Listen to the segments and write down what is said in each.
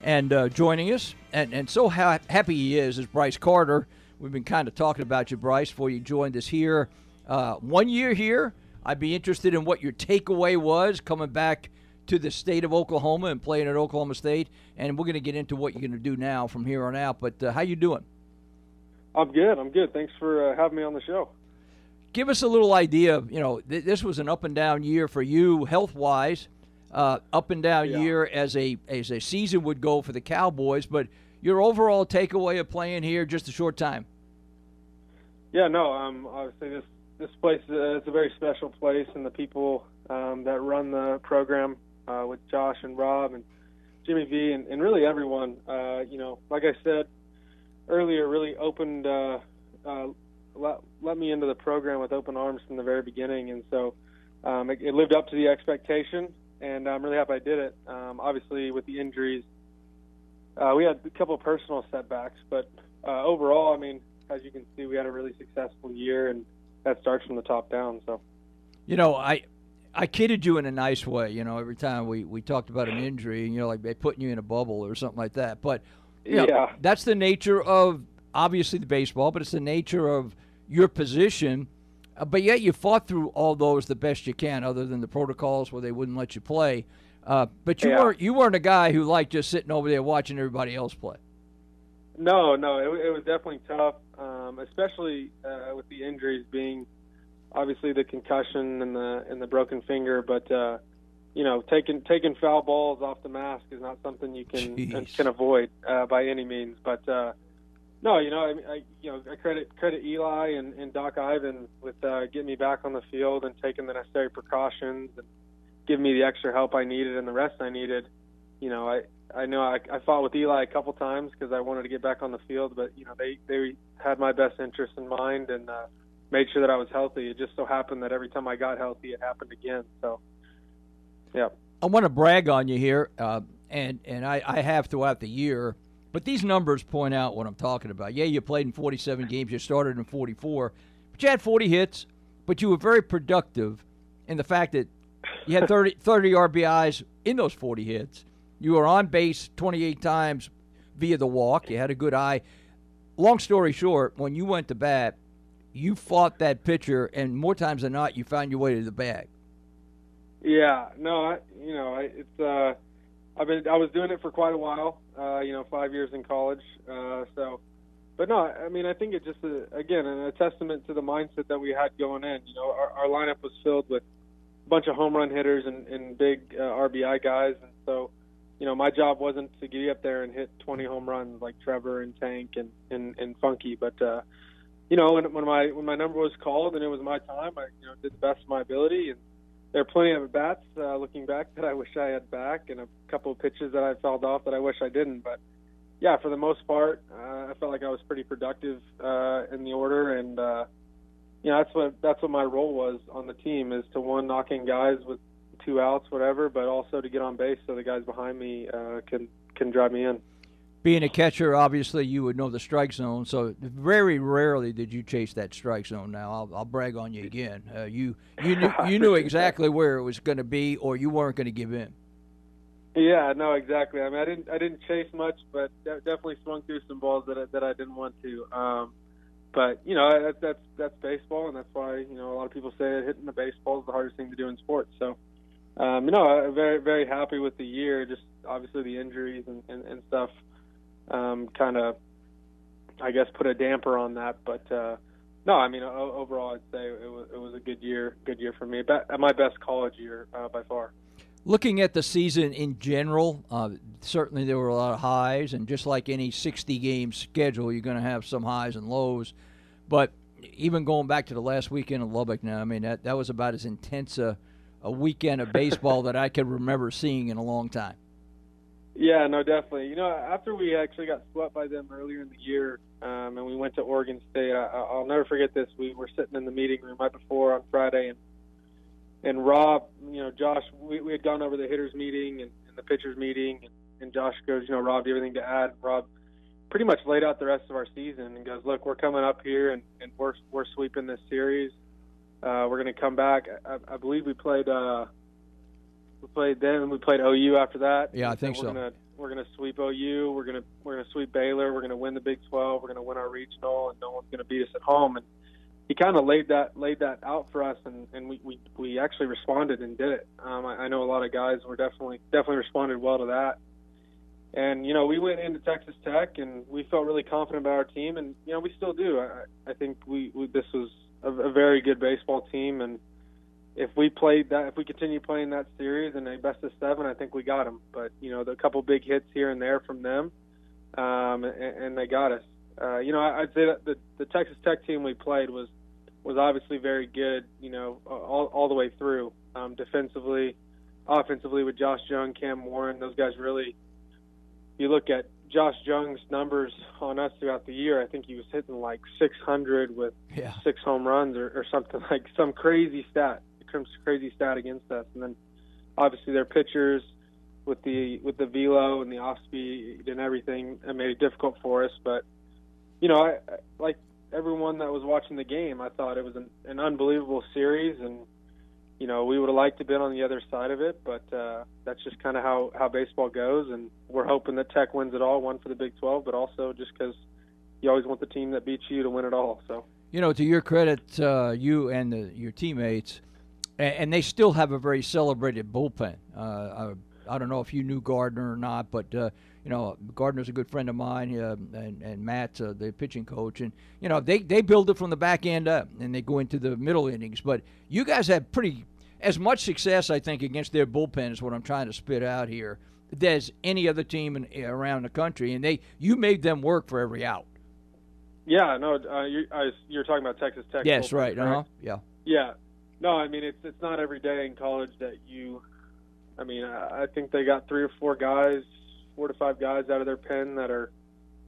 and joining us. And so happy he is Bryce Carter. We've been kind of talking about you, Bryce, before you joined us here. 1 year here. I'd be interested in what your takeaway was coming back to the state of Oklahoma and playing at Oklahoma State. And we're going to get into what you're going to do now from here on out. But how you doing? I'm good. Thanks for having me on the show. Give us a little idea. This was an up and down year for you health-wise. Up and down year as a season would go for the Cowboys, but your overall takeaway of playing here just a short time. Yeah, no, obviously this place it's a very special place, and the people that run the program with Josh and Rob and Jimmy V and really everyone, like I said earlier, really opened let me into the program with open arms from the very beginning, and so it lived up to the expectation. And I'm really happy I did it. Obviously, with the injuries, we had a couple of personal setbacks. But overall, I mean, as you can see, we had a really successful year, and that starts from the top down. So, I kidded you in a nice way. Every time we talked about an injury, and like they putting you in a bubble or something like that. But that's the nature of obviously the baseball, but it's the nature of your position. But yet you fought through all those the best you can, other than the protocols where they wouldn't let you play. But you weren't a guy who liked just sitting over there watching everybody else play. No, it was definitely tough, especially with the injuries being obviously the concussion and the broken finger. But taking foul balls off the mask is not something you can avoid by any means. But no, I credit Eli and Doc Ivan with getting me back on the field and taking the necessary precautions and giving me the extra help I needed and the rest I needed. I know I fought with Eli a couple times because I wanted to get back on the field, but they had my best interest in mind and made sure that I was healthy. It just so happened that every time I got healthy, it happened again. So, yeah. I want to brag on you here, and I have throughout the year. But these numbers point out what I'm talking about. Yeah, you played in 47 games. You started in 44. But you had 40 hits. But you were very productive in the fact that you had 30 RBIs in those 40 hits. You were on base 28 times via the walk. You had a good eye. Long story short, when you went to bat, you fought that pitcher, and more times than not, you found your way to the bag. Yeah. No, I was doing it for quite a while, 5 years in college. But no, I mean, I think it's just, again, a testament to the mindset that we had going in. Our lineup was filled with a bunch of home run hitters and big RBI guys. And so, my job wasn't to get up there and hit 20 home runs like Trevor and Tank and Funky. But, when my number was called and it was my time, I did the best of my ability. And there are plenty of at-bats, looking back, that I wish I had back, and a couple of pitches that I fouled off that I wish I didn't. But, yeah, for the most part, I felt like I was pretty productive in the order, and that's what my role was on the team, is to, one, knock in guys with 2 outs, whatever, but also to get on base so the guys behind me can drive me in. Being a catcher, obviously, you would know the strike zone, so very rarely did you chase that strike zone. Now, I'll brag on you again. You knew exactly where it was going to be, or you weren't going to give in. Yeah, no, exactly. I mean, I didn't chase much, but definitely swung through some balls that I didn't want to. But that's baseball, and that's why a lot of people say hitting the baseball is the hardest thing to do in sports. So, I'm very, very happy with the year. Just obviously the injuries and stuff. Kind of, I guess, put a damper on that. But no, I mean, overall, I'd say it was a good year for me. My best college year by far. Looking at the season in general, certainly there were a lot of highs, and just like any 60-game schedule, you're going to have some highs and lows. But even going back to the last weekend in Lubbock now, I mean, that was about as intense a weekend of baseball that I can remember seeing in a long time. Yeah, no, definitely. After we actually got swept by them earlier in the year, and we went to Oregon State, I'll never forget this. We were sitting in the meeting room right before on Friday, and Rob, Josh, we had gone over the hitters meeting and the pitchers meeting, and Josh goes, Rob, do you have anything to add? Rob pretty much laid out the rest of our season and goes, look, we're coming up here and we're sweeping this series. We're going to come back. I believe we played OU after that. Yeah, I think so. gonna sweep OU, we're gonna sweep Baylor, we're gonna win the Big 12, we're gonna win our regional, and no one's gonna beat us at home. And he kind of laid that out for us, and we actually responded and did it. I know a lot of guys were definitely responded well to that. And we went into Texas Tech, and we felt really confident about our team, and we still do. I think this was a very good baseball team, and if we continue playing that series in a best of 7, I think we got them. But a couple big hits here and there from them, and they got us. I'd say that the Texas Tech team we played was obviously very good. All the way through, defensively, offensively with Josh Jung, Cam Warren, those guys really. You look at Josh Jung's numbers on us throughout the year. I think he was hitting like 600 with 6 home runs or something, like some crazy stat against us. And then obviously their pitchers with the velo and the off speed and everything, it made it difficult for us. But I like everyone that was watching the game, I thought it was an unbelievable series, and we would have liked to have been on the other side of it, but that's just kind of how baseball goes, and we're hoping that Tech wins it all, one for the Big 12, but also just because you always want the team that beats you to win it all. So, to your credit, you and your teammates, and they still have a very celebrated bullpen. I don't know if you knew Gardner or not, but Gardner's a good friend of mine, and Matt's the pitching coach, and they build it from the back end up, and they go into the middle innings. But you guys have as much success, I think, against their bullpen is what I'm trying to spit out here, as any other team around the country, and you made them work for every out. Yeah, no, you're talking about Texas Tech. Yes, bullpen, right. right? Yeah. Yeah. No, I mean it's not every day in college that you. I mean, I think they got 3 or 4 guys, 4 to 5 guys out of their pen that are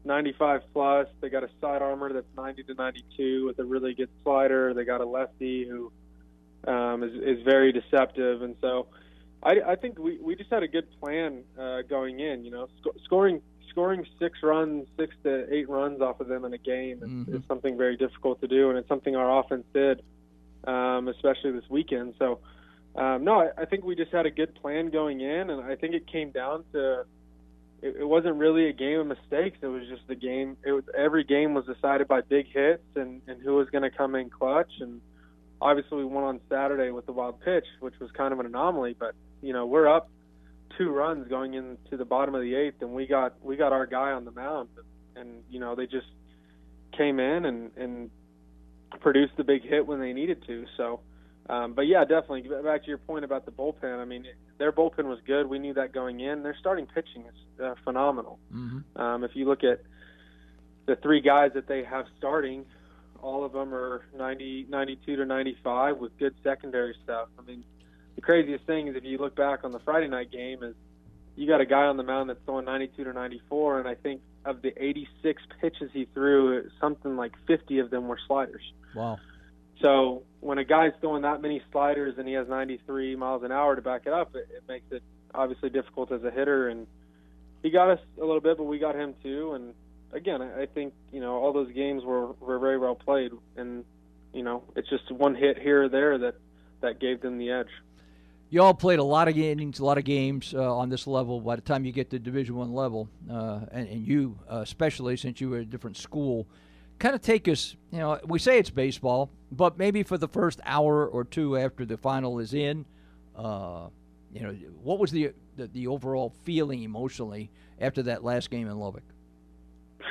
95 plus. They got a side armor that's 90 to 92 with a really good slider. They got a lefty who is very deceptive, and so I think we just had a good plan going in. Scoring 6 to 8 runs off of them in a game is something very difficult to do, and it's something our offense did, especially this weekend. So. No, I think we just had a good plan going in, and I think it came down to it wasn't really a game of mistakes. It was just the game. Every game was decided by big hits and who was going to come in clutch. And obviously, we won on Saturday with the wild pitch, which was kind of an anomaly. But we're up 2 runs going into the bottom of the 8th, and we got our guy on the mound, and they just came in and produced the big hit when they needed to. So. But yeah, definitely. Back to your point about the bullpen. I mean, their bullpen was good. We knew that going in. Their starting pitching is phenomenal. If you look at the 3 guys that they have starting, all of them are 90, 92 to 95 with good secondary stuff. I mean, the craziest thing is if you look back on the Friday night game, is you got a guy on the mound that's throwing 92 to 94, and I think of the 86 pitches he threw, something like 50 of them were sliders. Wow. So when a guy's throwing that many sliders and he has 93 miles an hour to back it up, it makes it obviously difficult as a hitter. And he got us a little bit, but we got him too. And again, I think all those games were very well played, and it's just one hit here or there that gave them the edge. You all played a lot of innings, a lot of games on this level. By the time you get to Division I level, and you especially since you were at a different school. Kind of take us, we say it's baseball, but maybe for the first hour or 2 after the final is in, what was the overall feeling emotionally after that last game in Lubbock?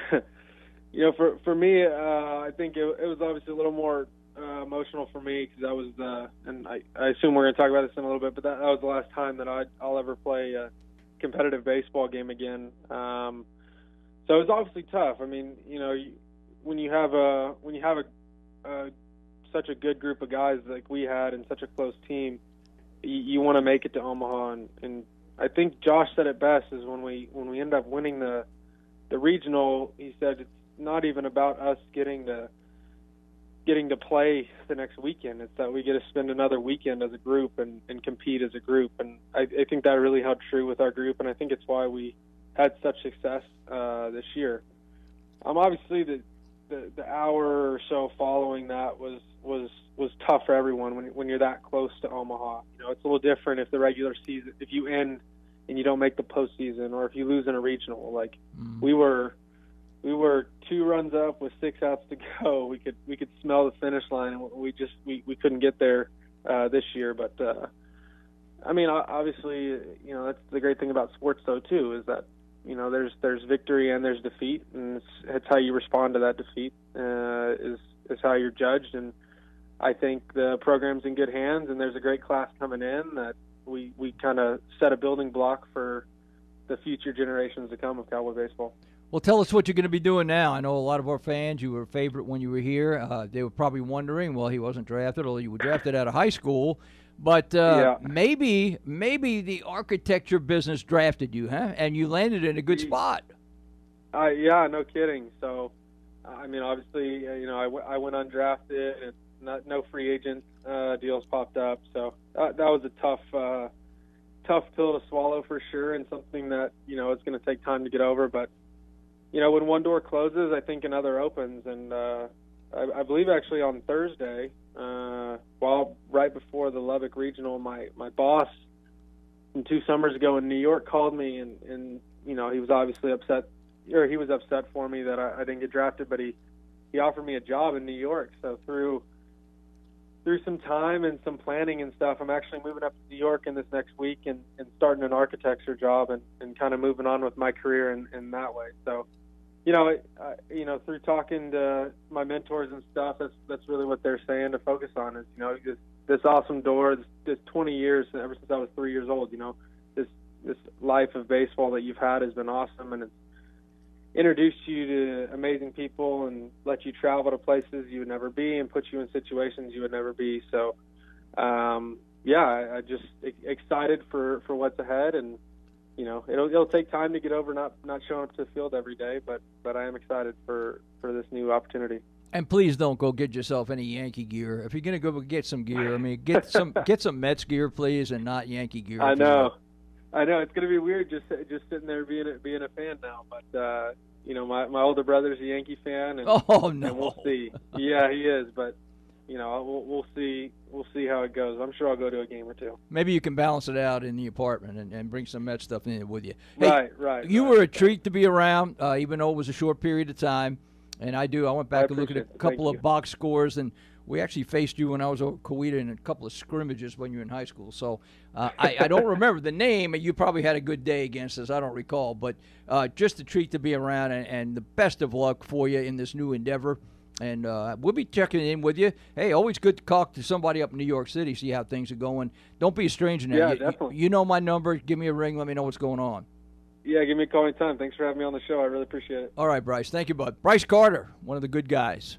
For me, I think it was obviously a little more emotional for me because that was, and I assume we're going to talk about this in a little bit, but that was the last time that I'll ever play a competitive baseball game again. So it was obviously tough. I mean, when you have such a good group of guys like we had and such a close team, you want to make it to Omaha, and I think Josh said it best is when we end up winning the regional, he said it's not even about us getting to play the next weekend. It's that we get to spend another weekend as a group and compete as a group, and I think that really held true with our group, and I think it's why we had such success this year. Obviously the hour or so following that was tough for everyone when you're that close to Omaha. It's a little different if the regular season, if you end and you don't make the postseason, or if you lose in a regional. Like we were 2 runs up with 6 outs to go. We could smell the finish line, and we couldn't get there this year. But I mean, obviously, that's the great thing about sports, though, too, is that there's victory and there's defeat, and it's how you respond to that defeat is how you're judged. And I think the program's in good hands, and there's a great class coming in that we kind of set a building block for the future generations to come of Cowboy baseball. Well, tell us what you're going to be doing now. I know a lot of our fans, you were a favorite when you were here. They were probably wondering, well, he wasn't drafted, or you were drafted out of high school. But maybe the architecture business drafted you, huh? And you landed in a good spot. Yeah, no kidding. So, I mean, obviously, I went undrafted, and no free agent deals popped up. So that was a tough pill to swallow for sure, and something that it's going to take time to get over. But when one door closes, I think another opens. And I believe actually on Thursday, right before the Lubbock Regional, my boss from 2 summers ago in New York called me, and he was obviously upset, or he was upset for me that I didn't get drafted, but he offered me a job in New York. So through some time and some planning and stuff, I'm actually moving up to New York in this next week and starting an architecture job and kind of moving on with my career in that way. So, through talking to my mentors and stuff, that's really what they're saying to focus on is, this awesome door, this 20 years, ever since I was 3 years old, this life of baseball that you've had has been awesome, and it's introduced you to amazing people and let you travel to places you would never be and put you in situations you would never be. So, I just excited for what's ahead, and it'll take time to get over not showing up to the field every day, but I am excited for this new opportunity. And please don't go get yourself any Yankee gear. If you're gonna go get some gear, I mean, get some Mets gear, please, and not Yankee gear. I know it's gonna be weird just sitting there being a fan now, but my older brother's a Yankee fan, and and we'll see. Yeah, he is, but we'll see how it goes. I'm sure I'll go to a game or two. Maybe you can balance it out in the apartment and bring some Mets stuff in with you. Hey, right. You were a treat to be around, even though it was a short period of time. And I went back and looked at a couple of box scores, and we actually faced you when I was over Coweta in a couple of scrimmages when you were in high school. So I don't remember the name, and you probably had a good day against us. I don't recall. But just a treat to be around, and the best of luck for you in this new endeavor. And we'll be checking in with you. Hey, always good to talk to somebody up in New York City, see how things are going. Don't be a stranger now. Yeah, definitely. You know my number. Give me a ring. Let me know what's going on. Yeah, give me a call anytime. Thanks for having me on the show. I really appreciate it. All right, Bryce. Thank you, bud. Bryce Carter, one of the good guys.